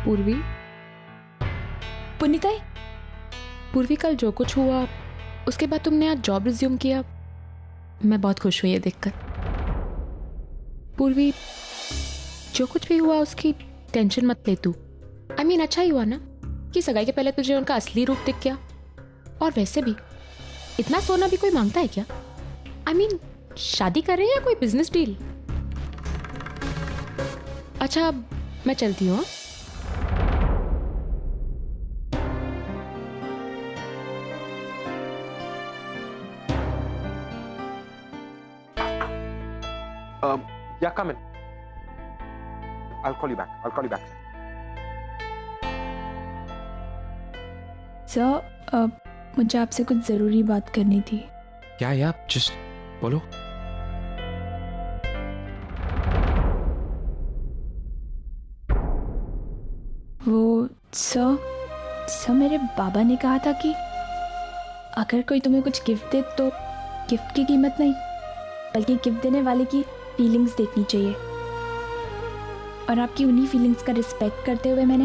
पूर्वी, पुनीताई, पूर्वी कल जो कुछ हुआ उसके बाद तुमने आज जॉब रिज्यूम किया, मैं बहुत खुश हुई ये देखकर। पूर्वी, जो कुछ भी हुआ उसकी टेंशन मत ले तू। I mean, अच्छा ही हुआ ना कि सगाई के पहले तुझे उनका असली रूप दिख गया। और वैसे भी इतना सोना भी कोई मांगता है क्या? I mean, शादी कर रहे हैं या कोई बिजनेस डील? अच्छा, मैं चलती हूँ। Yeah, come in. I'll call you back. I'll call you back. Sir, मुझे आपसे कुछ ज़रूरी बात करनी थी। क्या यार, जस्ट बोलो। वो सर मेरे बाबा ने कहा था कि अगर कोई तुम्हें कुछ गिफ्ट दे तो गिफ्ट की कीमत नहीं बल्कि गिफ्ट देने वाले की फीलिंग्स देखनी चाहिए। और आपकी उन्हीं फीलिंग्स का रिस्पेक्ट करते हुए मैंने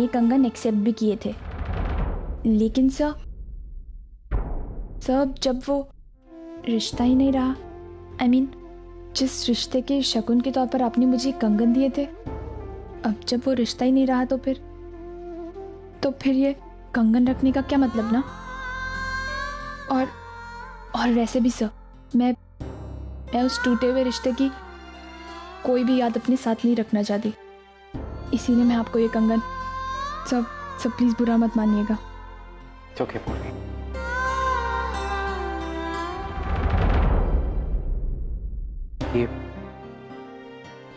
ये कंगन एक्सेप्ट भी किए थे। लेकिन सर जब वो रिश्ता ही नहीं रहा, I mean, जिस रिश्ते के शगुन के तौर पर आपने मुझे कंगन दिए थे, अब जब वो रिश्ता ही नहीं रहा तो फिर ये कंगन रखने का क्या मतलब ना। और वैसे भी सर, मैं उस टूटे हुए रिश्ते की कोई भी याद अपने साथ नहीं रखना चाहती, इसीलिए मैं आपको ये कंगन सब प्लीज बुरा मत मानिएगा। It's okay, पूर्वी।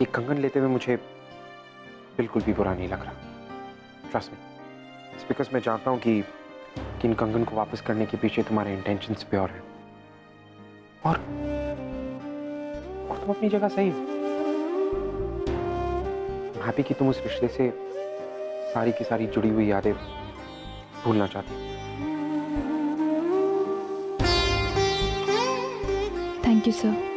ये कंगन लेते हुए मुझे बिल्कुल भी बुरा नहीं लग रहा। ट्रस्ट मी, इट्स बिकॉज मैं जानता हूँ कि इन कंगन को वापस करने के पीछे तुम्हारे इंटेंशंस प्योर हैं और तुम अपनी जगह सही हो। हैप्पी कि तुम उस रिश्ते से सारी की सारी जुड़ी हुई यादें भूलना चाहती हो। Thank you sir.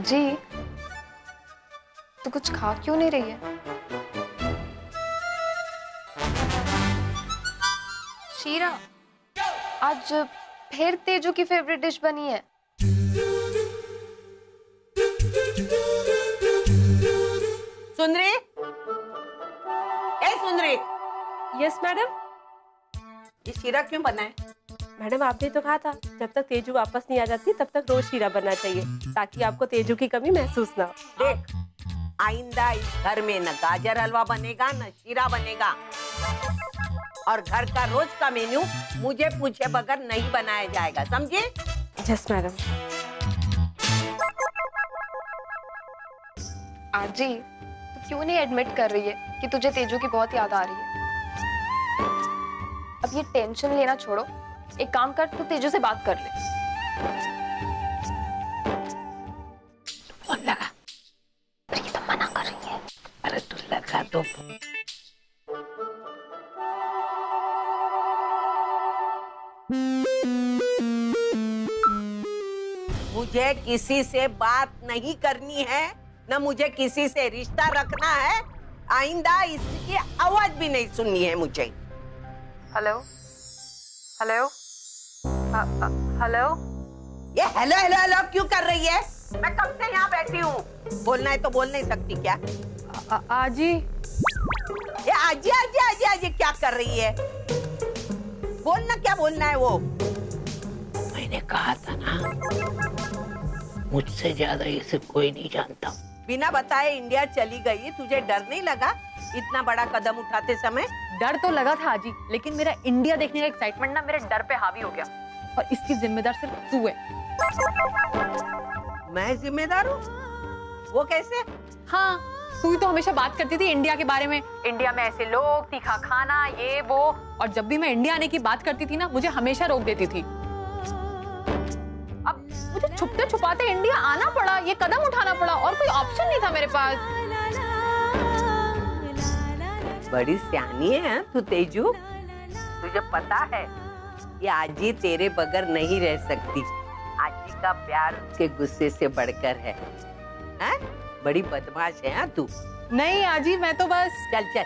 जी, तो कुछ खा क्यों नहीं रही है? शीरा, आज फिर तेजू की फेवरेट डिश बनी है। सुंदरी, सुंदरी। Yes madam. ये शीरा क्यों बना है? मैडम, आपने तो कहा था जब तक तेजू वापस नहीं आ जाती तब तक रोज शीरा बनना चाहिए ताकि आपको तेजू की कमी महसूस ना हो। देख, आइंदा इस घर में न गाजर हलवा बनेगा न शीरा बनेगा और घर का रोज का मेन्यू मुझे पूछे बगैर नहीं बनाया जाएगा, समझे? Yes madam. आजी, तू क्यों नहीं एडमिट कर रही है कि तुझे तेजू की बहुत याद आ रही है? अब ये टेंशन लेना छोड़ो, एक काम कर, तू तेजू से बात कर ले। फोन लगा। अरे ये तो मना कर रही है। अरे तू लगा तो। मुझे किसी से बात नहीं करनी है, न मुझे किसी से रिश्ता रखना है। आइंदा इसकी आवाज भी नहीं सुननी है मुझे। Hello hello hello. ये हेलो हेलो हेलो क्यों कर रही है? मैं कब से यहाँ बैठी हूँ। बोलना है तो बोल नहीं सकती क्या? आजी। ये आजी आजी आजी आजी क्या कर रही है? बोलना, क्या बोलना है वो? मैंने कहा था ना, मुझसे ज्यादा ये सब कोई नहीं जानता। बिना बताए इंडिया चली गई, तुझे डर नहीं लगा इतना बड़ा कदम उठाते समय? डर तो लगा था आजी, लेकिन मेरा इंडिया देखने का एक्साइटमेंट ना मेरे डर पे हावी हो गया और इसकी जिम्मेदार सिर्फ तू है। मैं जिम्मेदार हूँ? वो कैसे? हाँ, तू ही तो हमेशा बात करती थी इंडिया के बारे में, इंडिया में ऐसे लोग, तीखा खाना, ये वो, और जब भी मैं इंडिया आने की बात करती थी ना, मुझे हमेशा रोक देती थी। मुझे छुपते छुपाते इंडिया आना पड़ा, ये कदम उठाना पड़ा, और कोई ऑप्शन नहीं था मेरे पास। बड़ी सियानी है तू तेजू। तुझे पता है ये आजी तेरे बगैर नहीं रह सकती। आजी का प्यार उसके गुस्से से बढ़कर है। हैं? बड़ी बदमाश है तू। नहीं आजी, मैं तो बस। चल चल,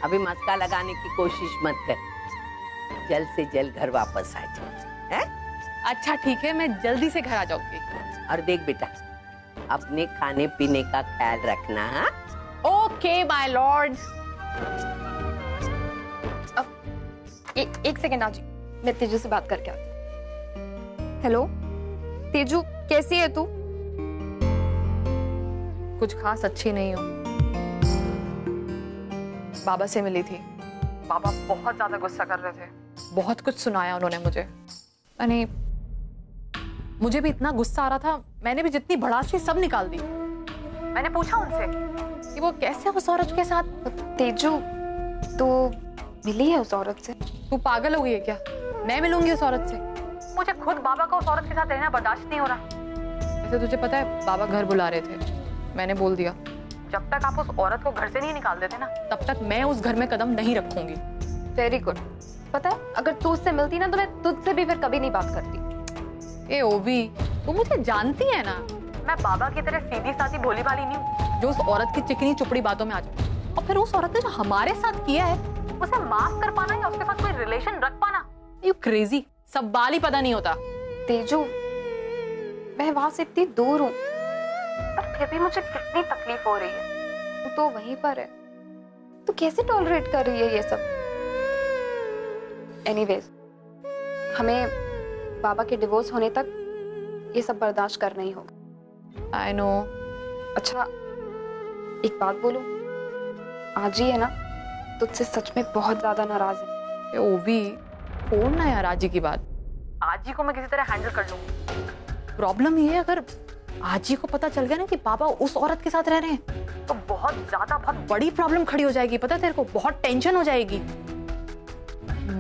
अभी मस्का लगाने की कोशिश मत कर, जल्द से जल्द घर वापस आ जा। हैं? अच्छा ठीक है, मैं जल्दी से घर आ जाऊंगी। और देख बेटा, अपने खाने पीने का ख्याल रखना। हाँ? Okay my Lord. एक सेकेंड आजी, मैं तेजू से बात करके आती। हेलो तेजू, कैसी है तू? कुछ खास अच्छी नहीं हूँ। बाबा से मिली थी, बाबा बहुत ज्यादा गुस्सा कर रहे थे, बहुत कुछ सुनाया उन्होंने मुझे। मुझे भी इतना गुस्सा आ रहा था, मैंने भी जितनी भड़ास थी सब निकाल दी। मैंने पूछा उनसे कि वो कैसे उस औरत के साथ। तेजू, तो मिली है उस औरत से? तू पागल हो गई है क्या? मैं मिलूंगी उस औरत से? मुझे खुद बाबा का उस औरत के साथ रहना बर्दाश्त नहीं हो रहा। वैसे तुझे पता है, बाबा घर बुला रहे थे, मैंने बोल दिया जब तक आप उस औरत को घर से नहीं निकाल देते ना, तब तक मैं उस घर में कदम नहीं रखूंगी। Very good. पता है, अगर तू उससे मिलती ना तो मैं तुझसे भी फिर कभी नहीं बात करती। ए ओवी, तू मुझे जानती है ना, मैं बाबा की तरह सीधी सादी भोली भाली नहीं हूँ जो उस औरत की चिकनी चुपड़ी बातों में आ जाए। और फिर उस औरत ने जो हमारे साथ किया है उसे माफ कर पाना या उसके साथ कोई रिलेशन रख पाना, यू क्रेजी, सब बाल ही पता नहीं होता। तेजू, मैं वहां से इतनी दूर हूँ पर फिर भी मुझे कितनी तकलीफ हो रही है। तू तो वहीं पर है, तू कैसे टॉलरेट कर रही है ये सब? एनीवेज, हमें बाबा के डिवोर्स होने तक ये सब बर्दाश्त करना ही होगा। I know. अच्छा एक बात बोलूं, आज ही है ना, तुझसे सच में बहुत ज्यादा नाराज है। ओवी, छोड़ ना यार आजी की बात, आजी को मैं किसी तरह हैंडल कर लूंगी। प्रॉब्लम ये है, अगर आजी को पता चल गया ना कि बाबा उस औरत के साथ रह रहे हैं तो बहुत ज्यादा, बहुत बड़ी प्रॉब्लम खड़ी हो जाएगी। पता है तेरे को, बहुत टेंशन हो जाएगी।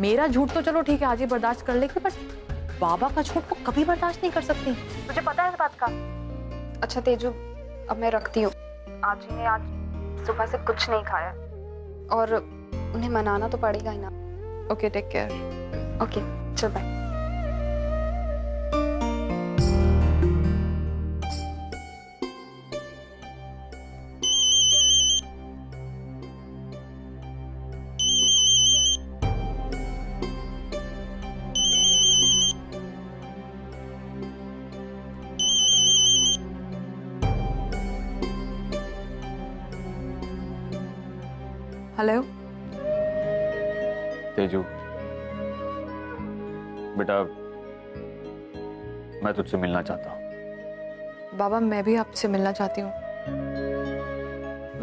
मेरा झूठ तो चलो ठीक है, आजी बर्दाश्त कर लेगी, बट बाबा का झूठ वो कभी बर्दाश्त नहीं कर सकती। तुझे पता है इस बात का? अच्छा तेजू, अब मैं रखती हूँ। आजी ने आज सुबह से कुछ नहीं खाया और उन्हें मनाना तो पड़ेगा ही ना। Okay, take care. ओके, चल बाय। हेलो तेजू, बेटा मैं तुझसे मिलना चाहता हूँ। बाबा, मैं भी आपसे मिलना चाहती हूँ।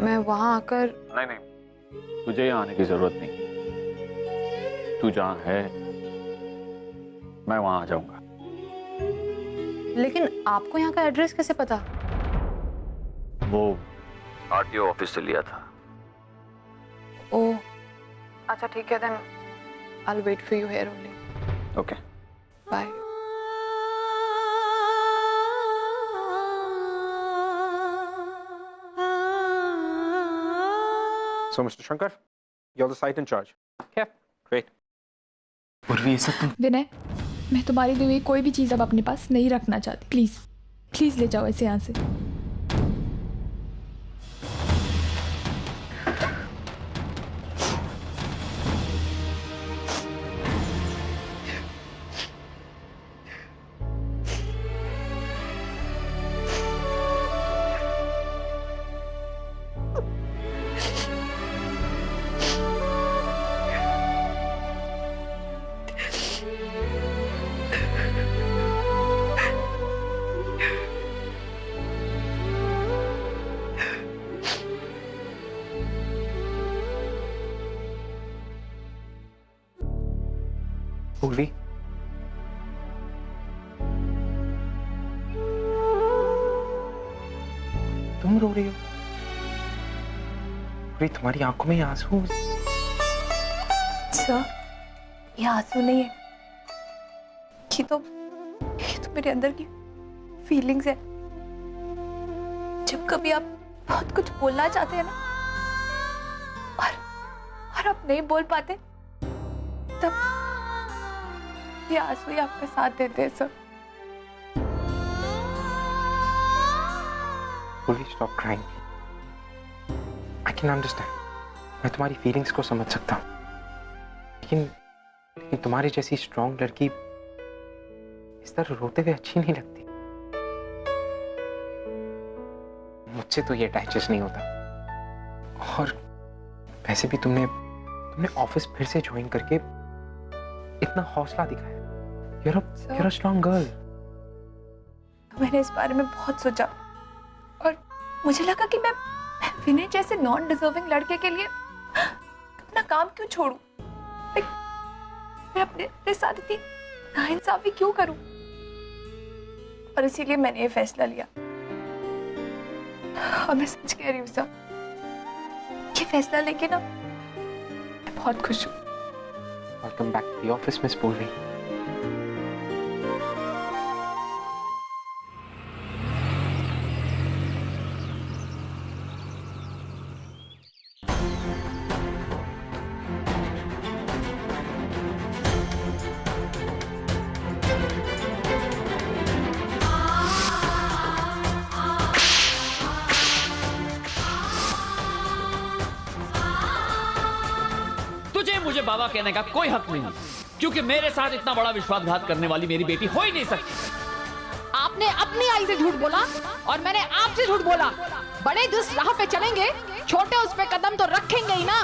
मैं वहां आकर। नहीं, तुझे यहाँ आने की जरूरत नहीं। तू जहाँ है मैं वहां आ जाऊंगा। लेकिन आपको यहाँ का एड्रेस कैसे पता? वो आरटीओ ऑफिस से लिया था। ओह, अच्छा ठीक है, then I will wait for you here only. Okay, bye. So, Mr. Shankar, you're the site in charge. Yeah, great. Urvi, ये सब तुम। विनय, मैं तुम्हारी दी हुई कोई भी चीज़ अब अपने पास नहीं रखना चाहती। प्लीज़ प्लीज़ ले जाओ इसे यहाँ से। उर्वी, तुम रो रही हो? उर्वी, तुम्हारी आंखों में ये आंसू। सर, ये आंसू नहीं है, ये तो मेरे अंदर की फीलिंग्स है। जब कभी आप बहुत कुछ बोलना चाहते हैं ना और आप नहीं बोल पाते, तब ये आंसू ही आपका साथ देते हैं sir. Stop crying. I can understand. मैं तुम्हारी फीलिंग्स को समझ सकता हूँ, लेकिन तुम्हारी जैसी स्ट्रॉन्ग लड़की इस तरह रोते हुए अच्छी नहीं लगती। मुझसे तो ये अटैचेस नहीं होता। और वैसे भी तुमने ऑफिस फिर से ज्वाइन करके इतना हौसला दिखाया। You're a strong girl. मैंने इस बारे में बहुत सोचा और मुझे लगा कि मैं विनय जैसे नॉन डिजर्विंग लड़के के लिए अपना काम क्यों छोड़ूं? मैं अपने साथ इतनी नाइंसाफी क्यों करूं? और इसीलिए मैंने ये फैसला लिया। और मैं सच कह रही हूँ सर, ये फैसला लेके ना मैं बहुत खुश हूँ। Welcome back to the office miss Purvi. मुझे बाबा कहने का कोई हक नहीं, क्योंकि मेरे साथ इतना बड़ा विश्वासघात करने वाली मेरी बेटी हो ही नहीं सकती। आपने अपनी आई से झूठ बोला और मैंने आपसे झूठ बोला। बड़े जिस राह पे चलेंगे, छोटे उस पे कदम तो रखेंगे ही ना।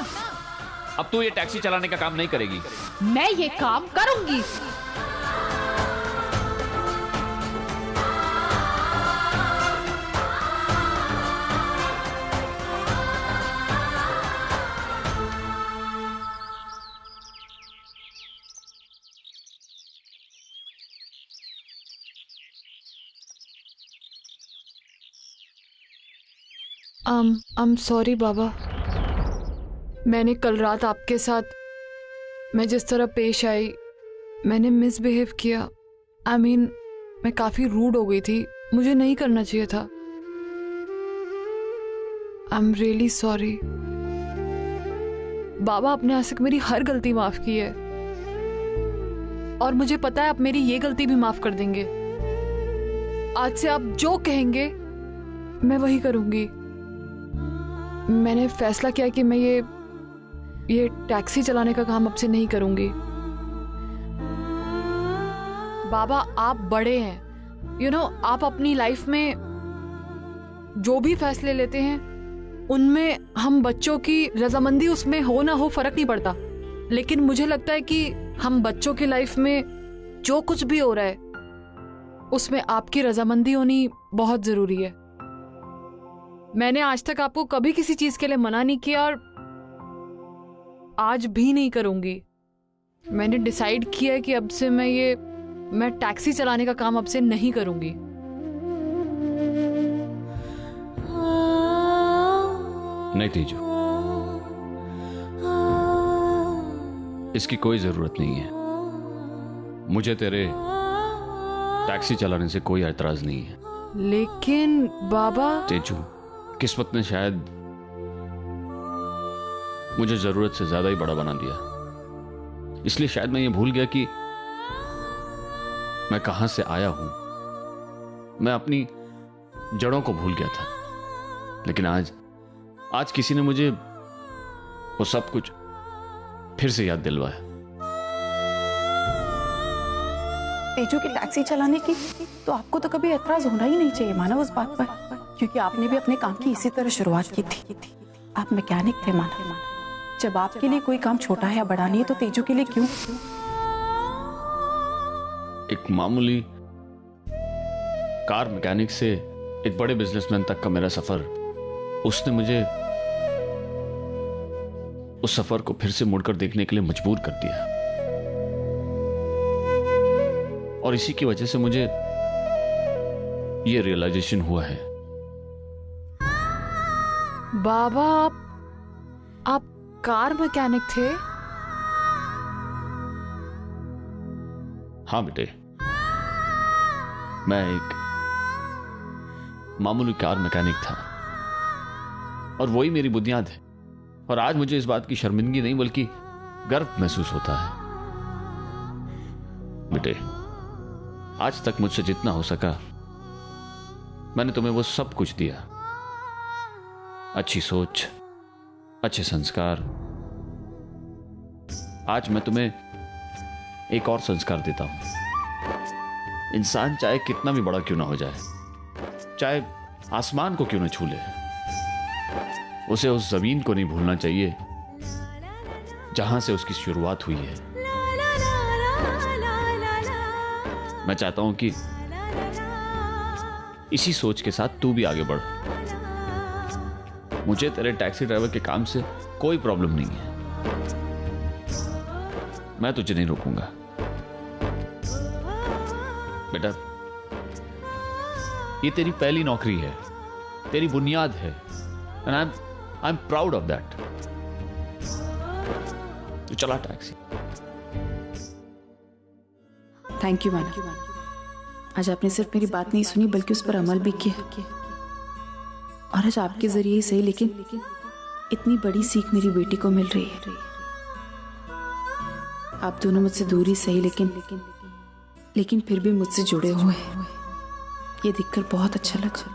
अब तू ये टैक्सी चलाने का काम नहीं करेगी। मैं ये काम करूंगी। I'm sorry बाबा, मैंने कल रात आपके साथ मैं जिस तरह पेश आई, मैंने मिसबिहेव किया। मैं काफ़ी रूड हो गई थी, मुझे नहीं करना चाहिए था। I'm really sorry। बाबा, आपने आज तक मेरी हर गलती माफ़ की है और मुझे पता है आप मेरी ये गलती भी माफ़ कर देंगे। आज से आप जो कहेंगे मैं वही करूँगी। मैंने फैसला किया कि मैं ये टैक्सी चलाने का काम अब से नहीं करूंगी। बाबा, आप बड़े हैं, आप अपनी लाइफ में जो भी फैसले लेते हैं उनमें हम बच्चों की रजामंदी उसमें हो ना हो फर्क नहीं पड़ता, लेकिन मुझे लगता है कि हम बच्चों की लाइफ में जो कुछ भी हो रहा है उसमें आपकी रजामंदी होनी बहुत जरूरी है। मैंने आज तक आपको कभी किसी चीज के लिए मना नहीं किया और आज भी नहीं करूंगी। मैंने डिसाइड किया है कि अब से मैं टैक्सी चलाने का काम अब से नहीं करूंगी। नहीं तेजू, इसकी कोई जरूरत नहीं है। मुझे तेरे टैक्सी चलाने से कोई एतराज नहीं है। लेकिन बाबा, तेजू, किस्मत ने शायद मुझे जरूरत से ज्यादा ही बड़ा बना दिया, इसलिए शायद मैं ये भूल गया कि मैं कहां से आया हूं। मैं अपनी जड़ों को भूल गया था, लेकिन आज किसी ने मुझे वो सब कुछ फिर से याद दिलवाया। तेजू की टैक्सी चलाने की तो आपको तो कभी एतराज होना ही नहीं चाहिए मानव उस बात पर, क्योंकि आपने भी अपने काम की इसी तरह शुरुआत की थी। आप मैकेनिक थे मानव। जब आपके लिए कोई काम छोटा है या बड़ा नहीं है तो तेजू के लिए क्यों? एक मामूली कार मैकेनिक से एक बड़े बिजनेसमैन तक का मेरा सफर, उसने मुझे उस सफर को फिर से मुड़कर देखने के लिए मजबूर कर दिया। और इसी की वजह से मुझे ये रियलाइजेशन हुआ है। बाबा, आप कार मैकेनिक थे? हाँ बेटे, मैं एक मामूली कार मैकेनिक था और वही मेरी बुनियाद है। और आज मुझे इस बात की शर्मिंदगी नहीं बल्कि गर्व महसूस होता है। बेटे, आज तक मुझसे जितना हो सका मैंने तुम्हें वो सब कुछ दिया। अच्छी सोच, अच्छे संस्कार। आज मैं तुम्हें एक और संस्कार देता हूं। इंसान चाहे कितना भी बड़ा क्यों ना हो जाए, चाहे आसमान को क्यों ना छू ले, उसे उस जमीन को नहीं भूलना चाहिए जहां से उसकी शुरुआत हुई है। मैं चाहता हूं कि इसी सोच के साथ तू भी आगे बढ़। मुझे तेरे टैक्सी ड्राइवर के काम से कोई प्रॉब्लम नहीं है। मैं तुझे नहीं रोकूंगा। बेटा, ये तेरी पहली नौकरी है, तेरी बुनियाद है, and I am proud of that. तो चला टैक्सी। थैंक यू माना। आज आपने सिर्फ मेरी बात नहीं सुनी बल्कि उस पर अमल भी किया। और आज आपके जरिए ही सही लेकिन इतनी बड़ी सीख मेरी बेटी को मिल रही है। आप दोनों मुझसे दूर ही सही लेकिन फिर भी मुझसे जुड़े हुए हैं। ये देखकर बहुत अच्छा लगा,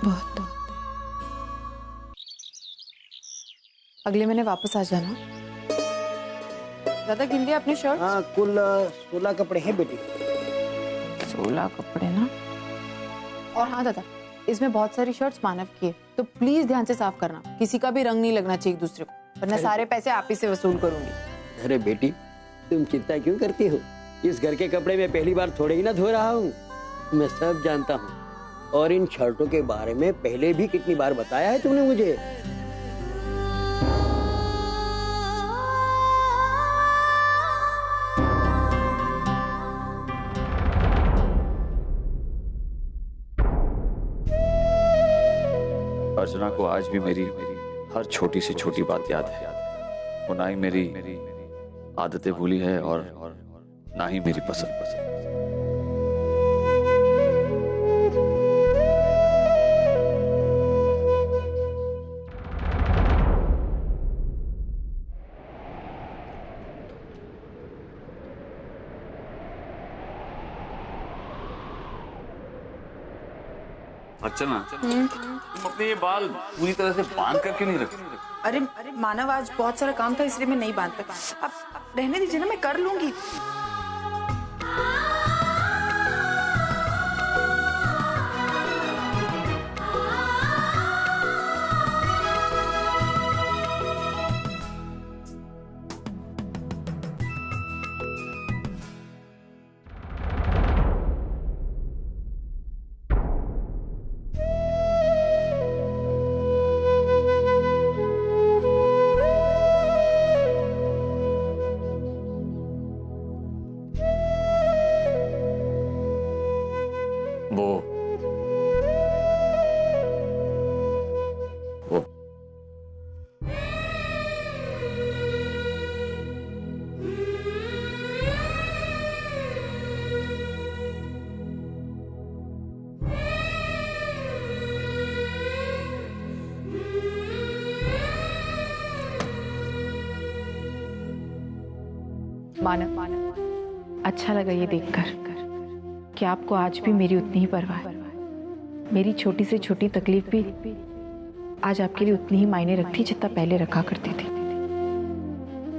बहुत। अगले महीने वापस आ जाना। दादा गिन लिया अपनी शर्ट? हाँ, कुल 16 कपड़े हैं बेटी। 16 कपड़े ना? और हाँ दादा, इसमें बहुत सारी शर्ट्स मानव की है, तो प्लीज ध्यान से साफ करना। किसी का भी रंग नहीं लगना चाहिए एक दूसरे को, वरना सारे पैसे आप ही से वसूल करूंगी। अरे बेटी, तुम चिंता क्यों करती हो? इस घर के कपड़े मैं पहली बार थोड़े ही ना धो रहा हूँ, मैं सब जानता हूँ। और इन शर्टों के बारे में पहले भी कितनी बार बताया है तुमने मुझे। अर्चना को आज भी मेरी हर छोटी से छोटी बात याद है। वो ना ही मेरी आदतें भूली है और ना ही मेरी पसंद। अर्चना, तुम अपने ये बाल पूरी तरह से बांध कर क्यों नहीं रखती? अरे मानव, आज बहुत सारा काम था इसलिए मैं नहीं बांध पाई। अब रहने दीजिए ना, मैं कर लूंगी। मानव, अच्छा लगा ये देखकर कि आपको आज भी मेरी उतनी ही परवाह है। मेरी छोटी से छोटी तकलीफ भी आज आपके लिए उतनी ही मायने रखती जितना पहले रखा करती थी।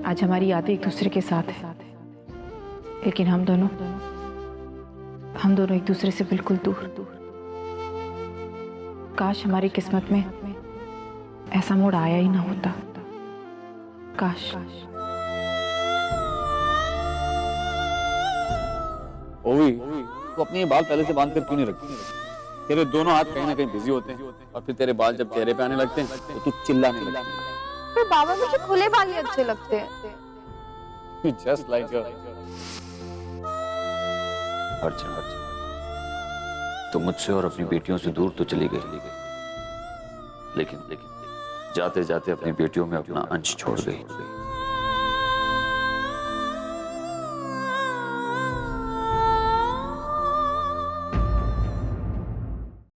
आज हमारी यादें एक दूसरे के साथ है, लेकिन हम दोनों एक दूसरे से बिल्कुल दूर। काश हमारी किस्मत में ऐसा मोड़ आया ही ना होता। काश। ओवी, तू अपने ये बाल पहले से बांध कर क्यों नहीं रखती? तेरे दोनों हाथ कहीं ना कहीं बिजी होते हैं और फिर तेरे बाल जब चेहरे पे आने लगते हैं तो तू चिल्लाने लगती है। पर बाबा, मुझे खुले बाल ही अच्छे लगते हैं। Just like her. अर्चना, तो मुझसे और अपनी बेटियों से दूर तो चली गई, लेकिन जाते जाते अपनी बेटियों में अपना अंश छोड़ गई।